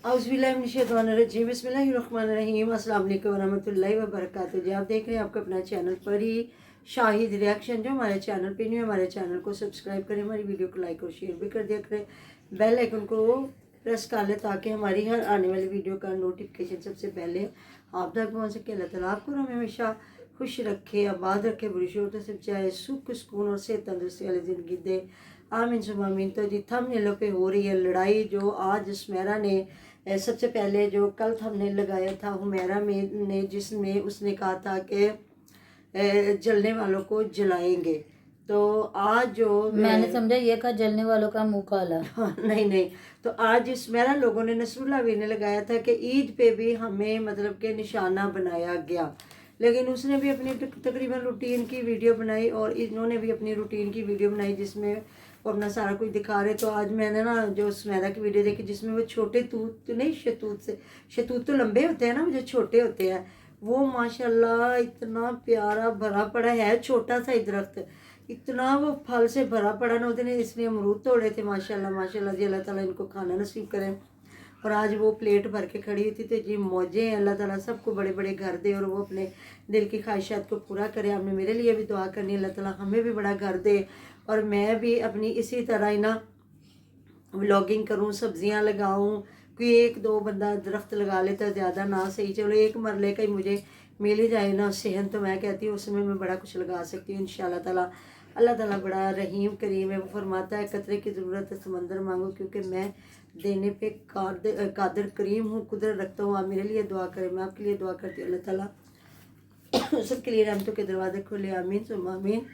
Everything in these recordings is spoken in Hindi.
औज़ुबिल्लाहिमिनश्शैतानिर्रजीम बिस्मिल्लाहिर्रहमानिर्रहीम अस्सलाम वालेकुम वरहमतुल्लाहि वबरकातुहू। जी आप देख रहे हैं आपका अपना चैनल परी शाहिद रिएक्शन। जो हमारे चैनल पे नहीं है हमारे चैनल को सब्सक्राइब करें, हमारी वीडियो को लाइक और शेयर भी कर दिया करें, बेल आइकन को प्रेस कर लें ताकि हमारी हर आने वाली वीडियो का नोटिफिकेशन सबसे पहले आप तक पहुँच सके। अल्लाह ताला आपको हमें हमेशा खुश रखे, आबाद रखे, बुरी शोर से बचाए, सुख सुकून और सेहत तंदुरुस्ती वाली ज़िंदगी दे, आमीन सुम्मा आमीन। तो जी थंबनेलों पे हो रही है लड़ाई। जो आज सुमेरा ने सबसे पहले जो कल थंबनेल लगाया था हुमैरा में ने, जिसमें उसने कहा था कि जलने वालों को जलाएंगे। तो आज जो मैंने समझा ये कहा जलने वालों का मुंह काला। हाँ, नहीं नहीं। तो आज सुमेरा लोगों ने नसरुल्लाह भी ने लगाया था कि ईद पे भी हमें मतलब के निशाना बनाया गया, लेकिन उसने भी अपनी तकरीबन रूटीन की वीडियो बनाई और इन्होंने भी अपनी रूटीन की वीडियो बनाई जिसमें वो अपना सारा कुछ दिखा रहे। तो आज मैंने ना जो सुमेरा की वीडियो देखी जिसमें वो छोटे तूत नहीं, शतूत तो लंबे होते हैं ना, वो जो छोटे होते हैं वो माशाल्लाह इतना प्यारा भरा पड़ा है। छोटा सा ही दरख्त इतना वो फल से भरा पड़ा ना, उसने इसलिए अमरूद तोड़े थे। माशाल्लाह माशाल्लाह जी, अल्लाह ताला इनको खाना नसीब करें। और आज वो प्लेट भर के खड़ी थी। तो जी मौजें हैं, अल्लाह ताला सबको बड़े बड़े घर दे और वो अपने दिल की ख्वाहिशात को पूरा करे। आपने मेरे लिए भी दुआ करनी है, अल्लाह ताला हमें भी बड़ा घर दे और मैं भी अपनी इसी तरह ही ना व्लॉगिंग करूं, सब्जियां लगाऊं। कोई एक दो बंदा दरख्त लगा लेता, ज़्यादा ना सही, चलो एक मरले का ही मुझे मिल ही जाए ना सेहत, तो मैं कहती हूँ उसमें मैं बड़ा कुछ लगा सकती हूँ इंशाल्लाह ताला। अल्लाह ताला बड़ा रहीम करीम है। वो फरमाता है कतरे की ज़रूरत है समंदर मांगो, क्योंकि मैं देने पे कादिर करीम हूँ, कुदरत रखता हूँ। आप मेरे लिए दुआ करें, मैं आपके लिए दुआ करती हूँ। अल्लाह ताला सबके लिए रहमतों के दरवाजे खोले, आमीन सुम्मा आमीन।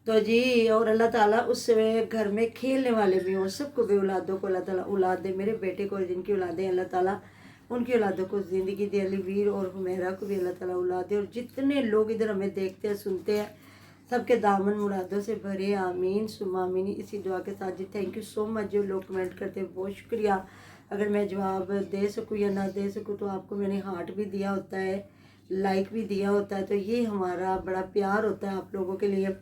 तो जी और अल्लाह ताला उस घर में खेलने वाले भी हों, सबको भी औलादों को अल्लाह ताला औलाद दे। मेरे बेटे को जिनकी औलादें अल्लाह ताला उनकी औलादों को ज़िंदगी दे। अलीवीर और हुमैरा को भी अल्लाह ताला औलाद दे। और जितने लोग इधर हमें देखते हैं सुनते हैं सबके दामन मुरादों से भरे, आमीन सुम्मा आमीन। इसी दुआ के साथ जी थैंक यू सो मच। जो लोग कमेंट करते हैं बहुत शुक्रिया। अगर मैं जवाब दे सकूँ या ना दे सकूँ तो आपको मैंने हार्ट भी दिया होता है, लाइक भी दिया होता है, तो ये हमारा बड़ा प्यार होता है आप लोगों के लिए।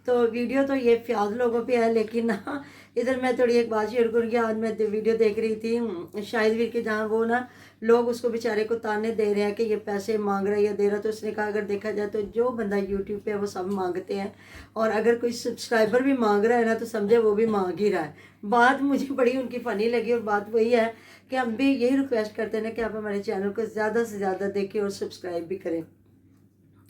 तो वीडियो तो ये फ्याज लोगों पे है, लेकिन ना इधर मैं थोड़ी एक बात शेयर करूँगी। आज मैं वीडियो देख रही थी शाहिद वीर की, जहाँ वो ना लोग उसको बेचारे को ताने दे रहे हैं कि ये पैसे मांग रहा है या दे रहा है। तो उसने कहा अगर देखा जाए तो जो बंदा यूट्यूब पे है वो सब मांगते हैं, और अगर कोई सब्सक्राइबर भी मांग रहा है ना तो समझे वो भी मांग ही रहा है। बात मुझे बड़ी उनकी फ़नी लगी और बात वही है कि हम भी यही रिक्वेस्ट करते हैं ना कि आप हमारे चैनल को ज़्यादा से ज़्यादा देखें और सब्सक्राइब भी करें।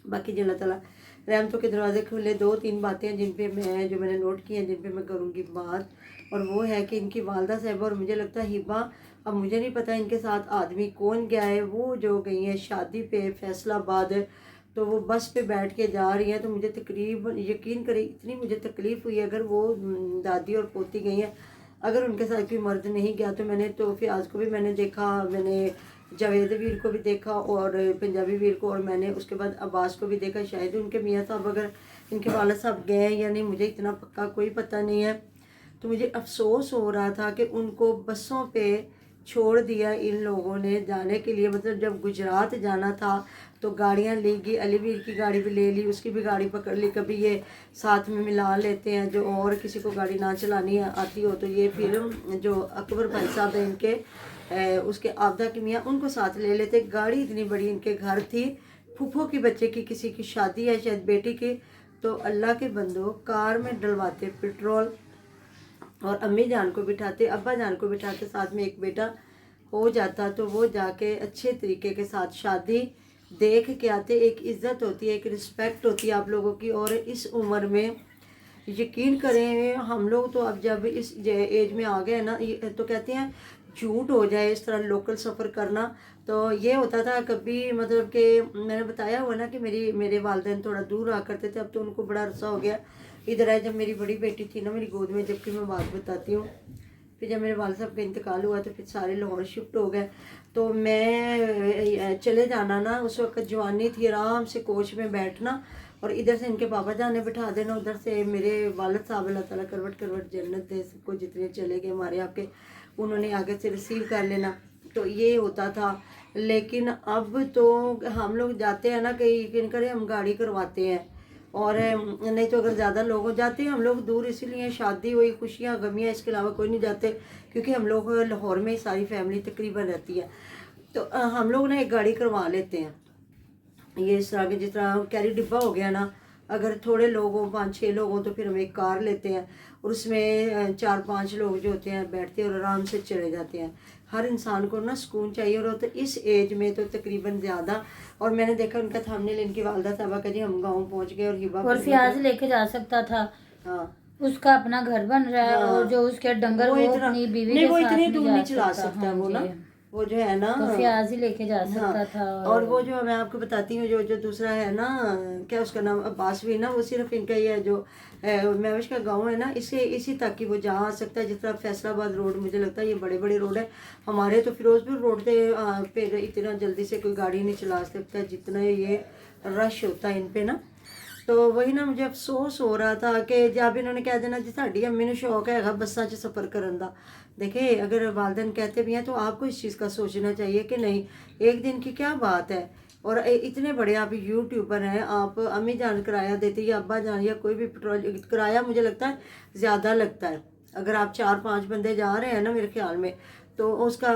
बाकी जी अल्लाह ताला रहमतों के दरवाजे खुले। दो तीन बातें हैं जिन पे मैं जो मैंने नोट की हैं जिन पे मैं करूँगी बात, और वो है कि इनकी वालदा साहिबा और मुझे लगता है हिबा, अब मुझे नहीं पता इनके साथ आदमी कौन गया है, वो जो गई है शादी पे फैसलाबाद, तो वो बस पे बैठ के जा रही हैं। तो मुझे तकरीबन यकीन करें इतनी मुझे तकलीफ़ हुई। अगर वो दादी और पोती गई हैं, अगर उनके साथ कोई मर्द नहीं गया तो मैंने तो फियाज को भी मैंने देखा, मैंने जावेद वीर को भी देखा और पंजाबी वीर को, और मैंने उसके बाद अब्बास को भी देखा। शायद उनके मियाँ साहब अगर इनके वालिद साहब गए या नहीं मुझे इतना पक्का कोई पता नहीं है। तो मुझे अफसोस हो रहा था कि उनको बसों पे छोड़ दिया इन लोगों ने जाने के लिए। मतलब जब गुजरात जाना था तो गाड़ियाँ ली गई, अलीवीर की गाड़ी भी ले ली, उसकी भी गाड़ी पकड़ ली। कभी ये साथ में मिला लेते हैं, जो और किसी को गाड़ी ना चलानी आती हो तो ये फिर जो अकबर भाई साहब हैं इनके उसके आपदा की मियाँ उनको साथ ले लेते। गाड़ी इतनी बड़ी इनके घर थी, फूफो की बच्चे की किसी की शादी है शायद बेटी की, तो अल्लाह के बंदो कार में डलवाते पेट्रोल और अम्मी जान को बिठाते, अब्बा जान को बिठाते, साथ में एक बेटा हो जाता तो वो जाके अच्छे तरीके के साथ शादी देख के आते। एक इज़्ज़त होती है, एक रिस्पेक्ट होती है आप लोगों की। और इस उम्र में यकीन करें हम लोग तो अब जब इस एज में आ गए ना, तो कहते हैं झूठ हो जाए इस तरह लोकल सफ़र करना। तो ये होता था कभी, मतलब कि मैंने बताया हुआ ना कि मेरे वालिदैन थोड़ा दूर रहा करते थे, अब तो उनको बड़ा अरसा हो गया इधर है। जब मेरी बड़ी बेटी थी ना मेरी गोद में, जबकि मैं बात बताती हूँ, फिर जब मेरे वालिद साहब का इंतकाल हुआ तो फिर सारे लाहौर शिफ्ट हो गए। तो मैं चले जाना ना, उस वक्त जवानी थी, आराम से कोच में बैठना और इधर से इनके बाबा जान ने बिठा देना, उधर से मेरे वालिद साहब अल्लाह ताला करवट करवट जन्नत दे सबको, जितने चले गए हमारे आपके, उन्होंने आगे से रिसीव कर लेना। तो ये होता था। लेकिन अब तो हम लोग जाते हैं ना, कहीं यकीन करें हम गाड़ी करवाते हैं और नहीं तो अगर ज़्यादा लोग हो जाते हैं हम लोग दूर इसीलिए शादी हुई खुशियाँ गमियाँ इसके अलावा कोई नहीं जाते, क्योंकि हम लोग लाहौर में ही सारी फैमिली तकरीबन रहती है। तो हम लोग ना एक गाड़ी करवा लेते हैं, ये इस तरह के जिस तरह कैरी डिब्बा हो गया ना, अगर थोड़े लोग हों 5-6 लोग हों तो फिर हम एक कार लेते हैं और उसमें 4-5 लोग जो होते हैं बैठते हैं और आराम से चले जाते हैं। हर इंसान को ना सुकून चाहिए, और तो इस एज में तो तकरीबन ज़्यादा। और मैंने देखा उनका थंबनेल इनकी वालदा साहबा का जी हम गाँव पहुँच गए और हिबा और फियाज लेके जा सकता था, हाँ उसका अपना घर बन रहा है, हाँ, और जो उसके डंगर वो इतना अपनी बीवी नहीं, के वो साथ इतनी नहीं दूर जा नहीं चला सकता। सकता हाँ वो ना, जी, वो जो है ना तो फियाज ही लेके जा हाँ। सकता था। और वो जो मैं आपको बताती हूँ, जो जो दूसरा है ना, क्या उसका नाम अब्बास भी ना, वो सिर्फ इनका ही है जो महविश का गांव है ना, इसे इसी तक कि वो जा आ सकता है। जिस तरह फैसलाबाद रोड मुझे लगता है ये बड़े बड़े रोड है, हमारे तो फिरोजपुर रोड पे फिर इतना जल्दी से कोई गाड़ी नहीं चला सकता जितना ये रश होता है इन पे ना। तो वही ना मुझे अफसोस हो रहा था कि जब इन्होंने कह देना जी साड़ी अम्मी ਨੂੰ शौक है बसा च सफ़र करने का। देखिए अगर वालदेन कहते भी हैं तो आपको इस चीज़ का सोचना चाहिए कि नहीं, एक दिन की क्या बात है। और इतने बड़े आप यूट्यूबर हैं, आप अम्मी जान किराया देती या अब्बा जान या कोई भी पेट्रोल किराया मुझे लगता है ज़्यादा लगता है। अगर आप 4-5 बंदे जा रहे हैं ना मेरे ख्याल में, तो उसका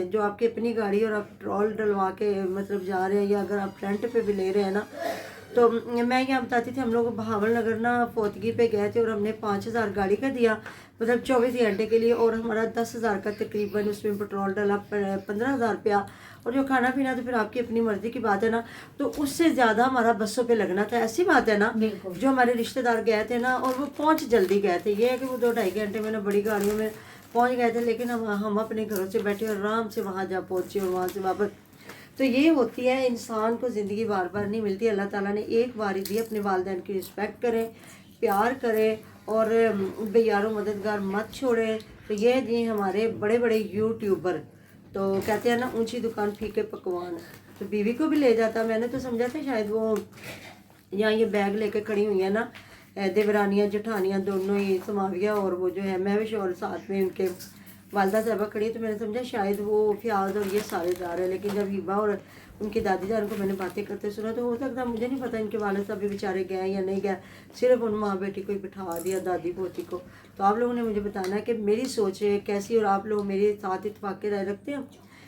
जो आपकी अपनी गाड़ी और आप पेट्रोल डलवा के मतलब जा रहे हैं, या अगर आप रेंट पे भी ले रहे हैं ना। तो मैं क्या बताती थी, हम लोग बहावल नगर ना फोतगी पे गए थे और हमने 5,000 गाड़ी का दिया, मतलब 24 घंटे के लिए, और हमारा 10,000 का तकरीबन उसमें पेट्रोल डाला, 15,000 रुपया। और जो खाना पीना तो फिर आपकी अपनी मर्जी की बात है ना, तो उससे ज़्यादा हमारा बसों पे लगना था। ऐसी बात है ना, जो हमारे रिश्तेदार गए थे ना, और वो पहुँच जल्दी गए थे, ये है कि वो 2-2.5 घंटे में ना बड़ी गाड़ियों में पहुँच गए थे, लेकिन हम अपने घरों से बैठे और आराम से वहाँ जा पहुँचे और वहाँ से वापस। तो ये होती है, इंसान को ज़िंदगी बार बार नहीं मिलती। अल्लाह ताला ने एक बार ही दी, अपने वालिदैन की रिस्पेक्ट करें, प्यार करें, और बेयारो मददगार मत छोड़ें। तो ये जी हमारे बड़े बड़े यूट्यूबर, तो कहते हैं ना ऊंची दुकान फीके पकवान, तो बीवी को भी ले जाता। मैंने तो समझा था शायद वो यहाँ ये बैग लेके खड़ी हुई है ना, देवरानियाँ जेठानियाँ दोनों ही, समाविया और वो जो है महविश, और साथ में उनके वालदा साहबा खड़ी, तो मैंने समझा शायद वो फियाज और ये सारे जा रहे हैं। लेकिन जब हिबा और उनकी दादी जान को मैंने बातें करते सुना, तो हो सकता मुझे नहीं पता इनके वाले साहब भी बेचारे गए या नहीं गए, सिर्फ उन माँ बेटी को ही बिठा दिया, दादी पोती को। तो आप लोगों ने मुझे बताना है कि मेरी सोच कैसी, और आप लोग मेरे साथ इत्तेफाक के राय रखते हैं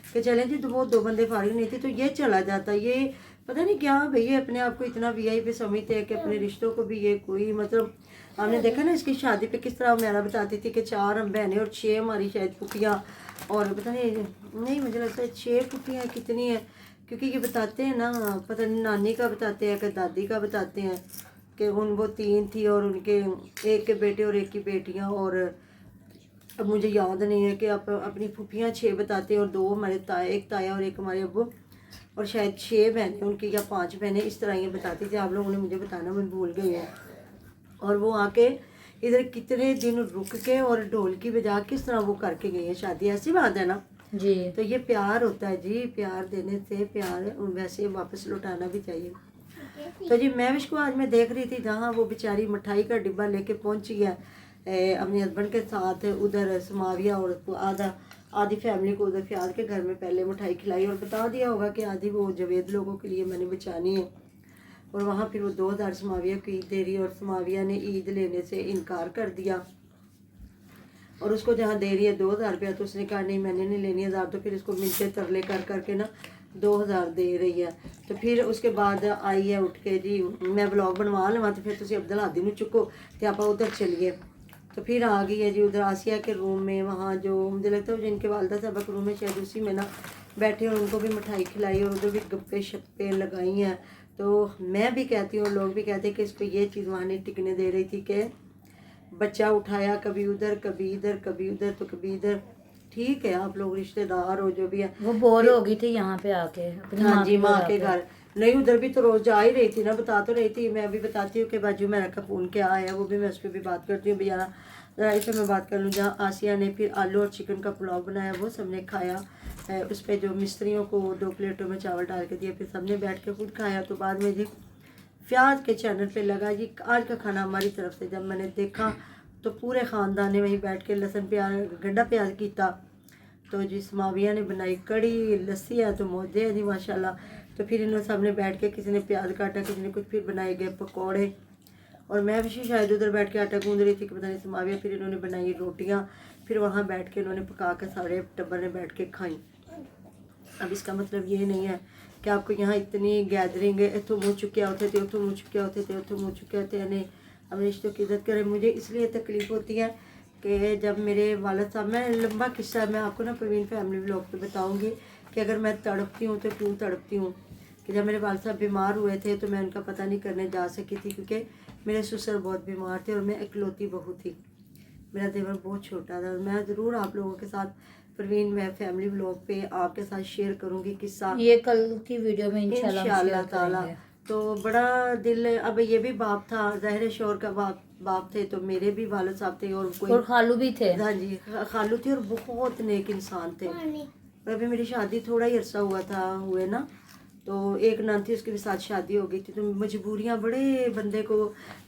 कि चलें जी, तो वो 2 बंदे फारिग नहीं थे तो ये चला जाता। ये पता नहीं क्या भैया अपने आप को इतना वीआईपी समझते हैं कि अपने रिश्तों को भी ये कोई मतलब। हमने देखा ना इसकी शादी पे किस तरह मेरा बताती थी कि 4 हम बहनें और 6 हमारी शायद फुफियाँ, और पता नहीं मुझे लगता है 6 फुफियाँ कितनी है, क्योंकि ये बताते हैं ना, पता नहीं नानी का बताते हैं कि दादी का बताते हैं कि वो 3 थी और उनके एक के बेटे और एक की बेटियाँ। और अब मुझे याद नहीं है कि आप अपनी फुफियाँ 6 बताते हैं, और 2 हमारे ताया, एक ताया और एक हमारे अब्बू, और शायद 6 बहनें उनकी या 5 बहनें, इस तरह ये बताती थी। आप लोगों ने मुझे बताना, मैं भूल गई हूँ। और वो आके इधर कितने दिन रुक के और ढोलकी बजा किस तरह वो करके गई है शादी। ऐसी बात है ना जी। तो ये प्यार होता है जी, प्यार देने से प्यार वैसे वापस लौटाना भी चाहिए। तो जी महविश को आज मैं देख रही थी, जहाँ वो बेचारी मिठाई का डिब्बा लेके पहुंची है अपने हस्बैंड के साथ, उधर समाविया और आधी फैमिली को उधर फियाज के घर में पहले मिठाई खिलाई, और बता दिया होगा कि आधी वो जवेद लोगों के लिए मैंने बचानी है। और वहाँ फिर वो 2000 समाविया को ईद दे रही है, और समाविया ने ईद लेने से इनकार कर दिया, और उसको जहाँ दे रही है 2000 रुपया, तो उसने कहा नहीं मैंने नहीं लेनी 1000, तो फिर इसको मिलते तरले कर करके ना 2000 दे रही है। तो फिर उसके बाद आई है उठ के जी मैं ब्लॉग बनवा लवा, तो फिर तुम अब्दुल हादी ਨੂੰ चुको तो आप उधर चलिए। तो फिर आ गई है जी उधर आसिया के रूम में, वहाँ जो मुझे लगता है जिनके वालदा साहब के रूम में शायद उसी में ना बैठे, और उनको भी मिठाई खिलाई और उधर भी गप्पे शप्पे लगाई हैं। तो मैं भी कहती हूँ, लोग भी कहते हैं कि इसको ये चीज़ वहाँ नहीं टिकने दे रही थी कि बच्चा उठाया कभी उधर कभी इधर कभी उधर तो कभी इधर। ठीक है आप लोग रिश्तेदार हो जो भी है, वो बोर हो गई थी यहाँ पे आके अपनी हाँ जी माँ के पे। घर। नहीं उधर भी तो रोज जा ही रही थी ना, बता तो रही थी। मैं अभी बताती हूँ कि बाजू मेरा का फ़ोन क्या आया, वो भी मैं उस पर भी बात करती हूँ भैया, ज़रा इस पर मैं बात कर लूँ। जहाँ आसिया ने फिर आलू और चिकन का पुलाव बनाया, वो सबने खाया। उस पर जो मिस्त्रियों को 2 प्लेटों में चावल डाल के दिए, फिर सबने बैठ के खुद खाया। तो बाद में जी फ़याज़ के चैनल पे लगा जी आज का खाना हमारी तरफ से। जब मैंने देखा तो पूरे ख़ानदान ने वहीं बैठ के लहसुन प्याज गंढा प्याज किया। तो जी समाविया ने बनाई कड़ी, लस्सी है तो मौजे है जी माशाल्लाह। तो फिर इन्होंने सब ने बैठ के, किसी ने प्याज काटा, किसी ने कुछ, फिर बनाए गए पकौड़े, और मैं भी शायद उधर बैठ के आटा गूंद रही थी कि पता नहीं समाविया, फिर इन्होंने बनाई रोटियाँ, फिर वहाँ बैठ के इन्होंने पका के सारे टब्बर ने बैठ के खाई। अब इसका मतलब ये नहीं है कि आपको यहाँ इतनी गैदरिंग है, इतों मुँह चुके होते थे, उतों मुँह चुके होते थे, उतों मुँह चुके होते, यानी अपने रिश्तों की इज्जत करें। मुझे इसलिए तकलीफ़ होती है कि जब मेरे वालिद साहब, मैं लंबा किस्सा मैं आपको ना प्रवीण फैमिली व्लॉग पे बताऊंगी कि अगर मैं तड़पती हूँ तो क्यों तड़पती हूँ। कि जब मेरे वालिद साहब बीमार हुए थे तो मैं उनका पता नहीं करने जा सकी थी, क्योंकि मेरे ससुर बहुत बीमार थे और मैं इकलौती बहू थी, मेरा देवर बहुत छोटा था। और मैं ज़रूर आप लोगों के साथ प्रवीण मैं फैमिली व्लॉग पे आपके साथ शेयर करूँगी किस्सा, ये कल की वीडियो में इंशाल्लाह हम इंशाअल्लाह शेयर ताला। करेंगे। तो बड़ा दिल, अब ये भी बाप था, ज़ाहिर शोर का बाप थे, तो मेरे भी वालिद साहब थे और कोई और खालू भी थे। हाँ जी, खालू थी और बहुत नेक इंसान थे। और अभी मेरी शादी थोड़ा ही अरसा हुआ था हुए ना, तो एक नन थी, उसके भी साथ शादी हो गई थी। तो मजबूरियाँ बड़े बंदे को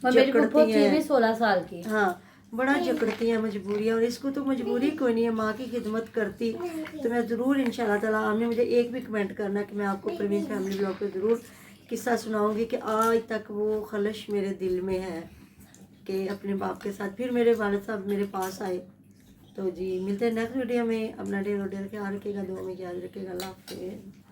मेरी फुफ्फो जकड़ती थी भी हैं। 16 साल की। हाँ, बड़ा जकड़ती हैं मजबूरियाँ, और इसको तो मजबूरी कोई नहीं है, माँ की खिदमत करती। तो मैं ज़रूर इंशाल्लाह ताला, आपने मुझे एक भी कमेंट करना कि मैं आपको प्रवीण फैमिली ब्लॉग पे ज़रूर किस्सा सुनाऊंगी कि आज तक वो खलश मेरे दिल में है कि अपने बाप के साथ फिर मेरे वालिद साहब मेरे पास आए। तो जी मिलते हैं नेक्स्ट वीडियो में। अपना ढेर ख्याल रखिएगा, दुआ में याद रखिएगा। अल्लाह हाफ़िज़।